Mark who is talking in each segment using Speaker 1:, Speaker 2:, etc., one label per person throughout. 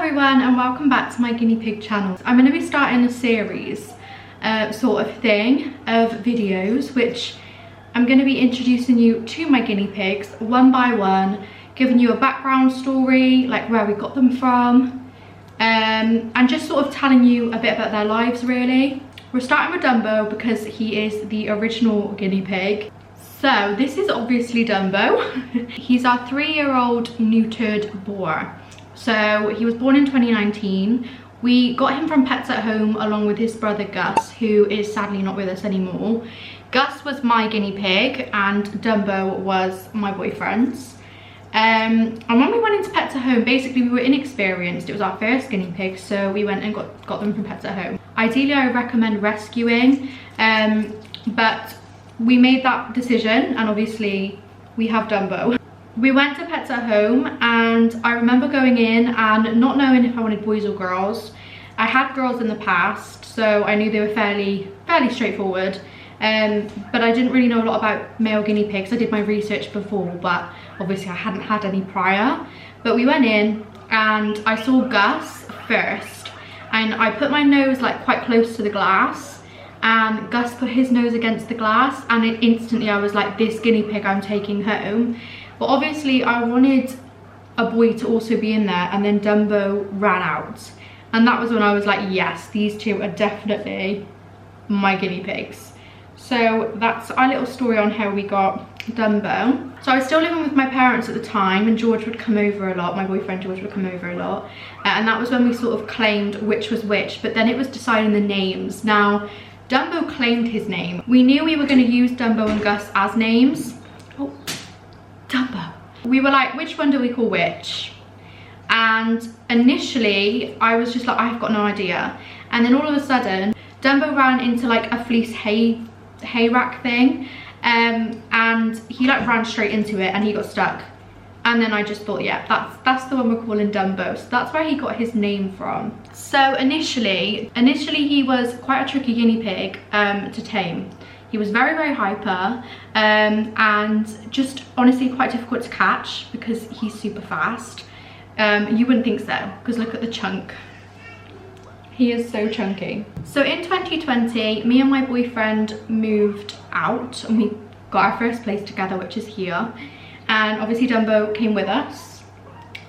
Speaker 1: everyone and welcome back to my guinea pig channel. I'm going to be starting a series sort of thing of videos which I'm going to be introducing you to my guinea pigs one by one, giving you a background story, like where we got them from, and just sort of telling you a bit about their lives really. We're starting with Dumbo because he is the original guinea pig. So this is obviously Dumbo. He's our 3-year-old neutered boar. So he was born in 2019. We got him from Pets at Home along with his brother Gus, who is sadly not with us anymore. Gus was my guinea pig and Dumbo was my boyfriend's. And when we went into Pets at Home, basically we were inexperienced. It was our first guinea pig, so we went and got them from Pets at Home. Ideally I would recommend rescuing, but we made that decision and obviously we have Dumbo. We went to Pets at Home and I remember going in and not knowing if I wanted boys or girls. I had girls in the past, so I knew they were fairly straightforward, but I didn't really know a lot about male guinea pigs. I did my research before, but obviously I hadn't had any prior. But we went in and I saw Gus first and I put my nose like quite close to the glass and Gus put his nose against the glass, and instantly I was like, this guinea pig I'm taking home. But obviously I wanted a boy to also be in there, and then Dumbo ran out. And that was when I was like, yes, these two are definitely my guinea pigs. So that's our little story on how we got Dumbo. So I was still living with my parents at the time and George would come over a lot, my boyfriend George would come over a lot. And that was when we sort of claimed which was which, but then it was deciding the names. Now, Dumbo claimed his name. We knew we were going to use Dumbo and Gus as names. Oh. Dumbo. We were like, which one do we call which? And initially I was just like, I've got no idea. And then all of a sudden Dumbo ran into like a fleece hay rack thing, and he like ran straight into it and he got stuck. And then I just thought, yeah, that's the one we're calling Dumbo. So that's where he got his name from. So initially he was quite a tricky guinea pig to tame. He was very hyper, and just honestly quite difficult to catch because he's super fast. You wouldn't think so, because look at the chunk. He is so chunky. So in 2020, me and my boyfriend moved out and we got our first place together, which is here. And obviously Dumbo came with us.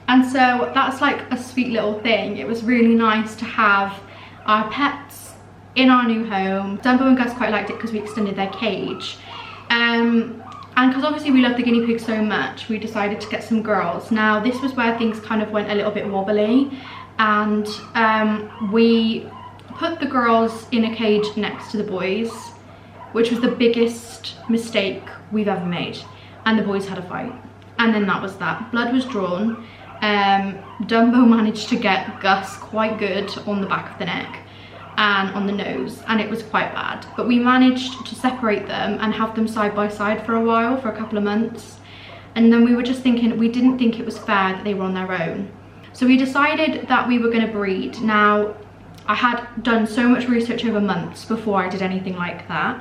Speaker 1: And so that's like a sweet little thing. It was really nice to have our pets in our new home. Dumbo and Gus quite liked it because we extended their cage, and because obviously we love the guinea pig so much, we decided to get some girls. Now this was where things kind of went a little bit wobbly, and we put the girls in a cage next to the boys, which was the biggest mistake we've ever made, and the boys had a fight, and then that was that. Blood was drawn. Dumbo managed to get Gus quite good on the back of the neck and on the nose, and it was quite bad, but we managed to separate them and have them side by side for a while, for a couple of months. And then we were just thinking, we didn't think it was fair that they were on their own, so we decided that we were going to breed. Now I had done so much research over months before I did anything like that,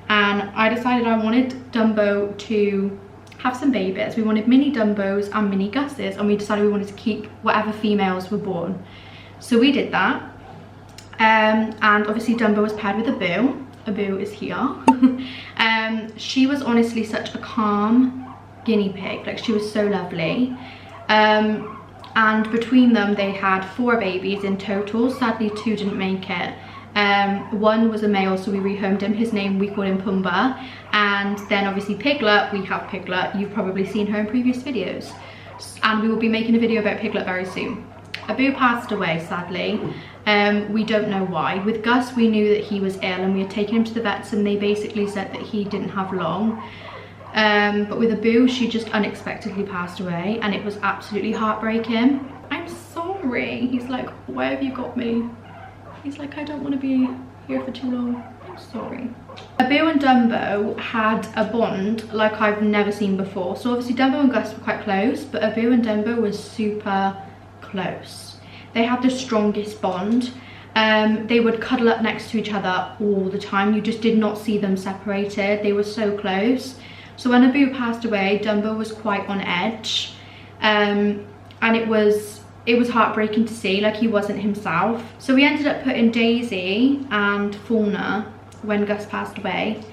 Speaker 1: and I decided I wanted Dumbo to have some babies. We wanted mini Dumbos and mini Gus's, and we decided we wanted to keep whatever females were born. So we did that. And obviously Dumbo was paired with Abu. Abu is here. She was honestly such a calm guinea pig, like she was so lovely. And between them they had 4 babies in total. Sadly 2 didn't make it. One was a male, so we rehomed him. His name, we call him Pumbaa. And then obviously Piglet, we have Piglet. You've probably seen her in previous videos, and we will be making a video about Piglet very soon. Abu passed away sadly. We don't know why. With Gus we knew that he was ill and we had taken him to the vets and they basically said that he didn't have long. But with Abu, she just unexpectedly passed away and it was absolutely heartbreaking. I'm sorry. He's like, where have you got me? He's like, I don't want to be here for too long. I'm sorry. Abu and Dumbo had a bond like I've never seen before. So obviously Dumbo and Gus were quite close, but Abu and Dumbo was super close. They had the strongest bond. They would cuddle up next to each other all the time. You just did not see them separated. They were so close. So when Abu passed away, Dumbo was quite on edge, and it was it was heartbreaking to see, like he wasn't himself. So we ended up putting Daisy and Fauna, when Gus passed away,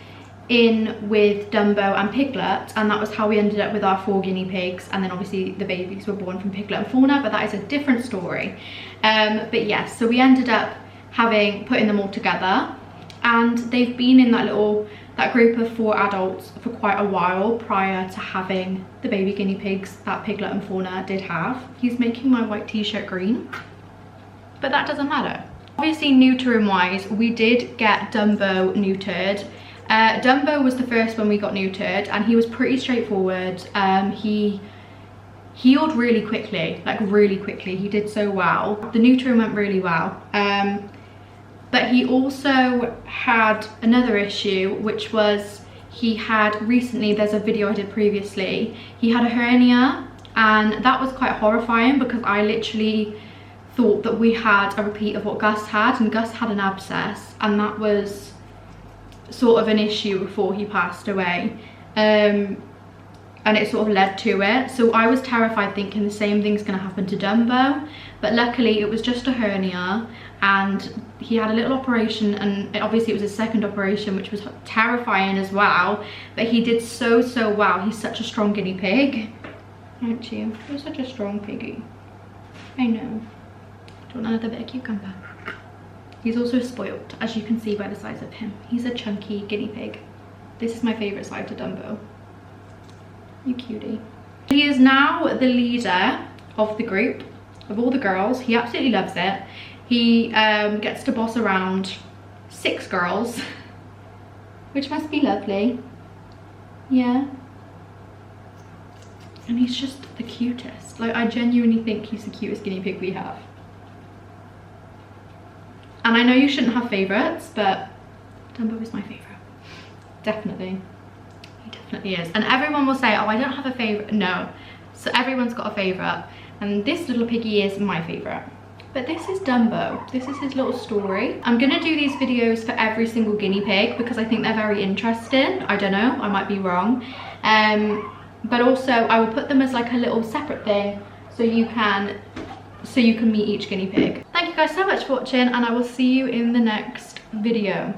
Speaker 1: in with Dumbo and Piglet, and that was how we ended up with our 4 guinea pigs. And then obviously the babies were born from Piglet and Fauna, but that is a different story. But yes, so we ended up putting them all together, and they've been in that group of 4 adults for quite a while prior to having the baby guinea pigs that Piglet and Fauna did have. He's making my white t-shirt green, but that doesn't matter. Obviously, neutering wise, we did get Dumbo neutered. Dumbo was the first one we got neutered, and he was pretty straightforward. He healed really quickly, like really quickly. He did so well. The neutering went really well. But he also had another issue, which was he had recently, there's a video I did previously, he had a hernia, and that was quite horrifying because I literally thought that we had a repeat of what Gus had, and Gus had an abscess, and that was sort of an issue before he passed away. And it sort of led to it. So I was terrified, thinking the same thing's gonna happen to Dumbo, but luckily it was just a hernia, and he had a little operation, and obviously it was his second operation, which was terrifying as well, but he did so well. He's such a strong guinea pig, aren't you? You're such a strong piggy. I know. Do you want another bit of cucumber? He's also spoiled, as you can see by the size of him. He's a chunky guinea pig. This is my favorite side to Dumbo. You cutie. He is now the leader of the group, of all the girls. He absolutely loves it. He gets to boss around 6 girls, which must be lovely. Yeah. And he's just the cutest. Like, I genuinely think he's the cutest guinea pig we have. And I know you shouldn't have favourites, but Dumbo is my favourite. Definitely. He definitely is. And everyone will say, oh, I don't have a favourite. No. So everyone's got a favourite. And this little piggy is my favourite. But this is Dumbo. This is his little story. I'm going to do these videos for every single guinea pig because I think they're very interesting. I don't know. I might be wrong. But also I will put them as like a little separate thing so you can meet each guinea pig. Thank you guys so much for watching, and I will see you in the next video.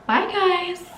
Speaker 1: Bye guys.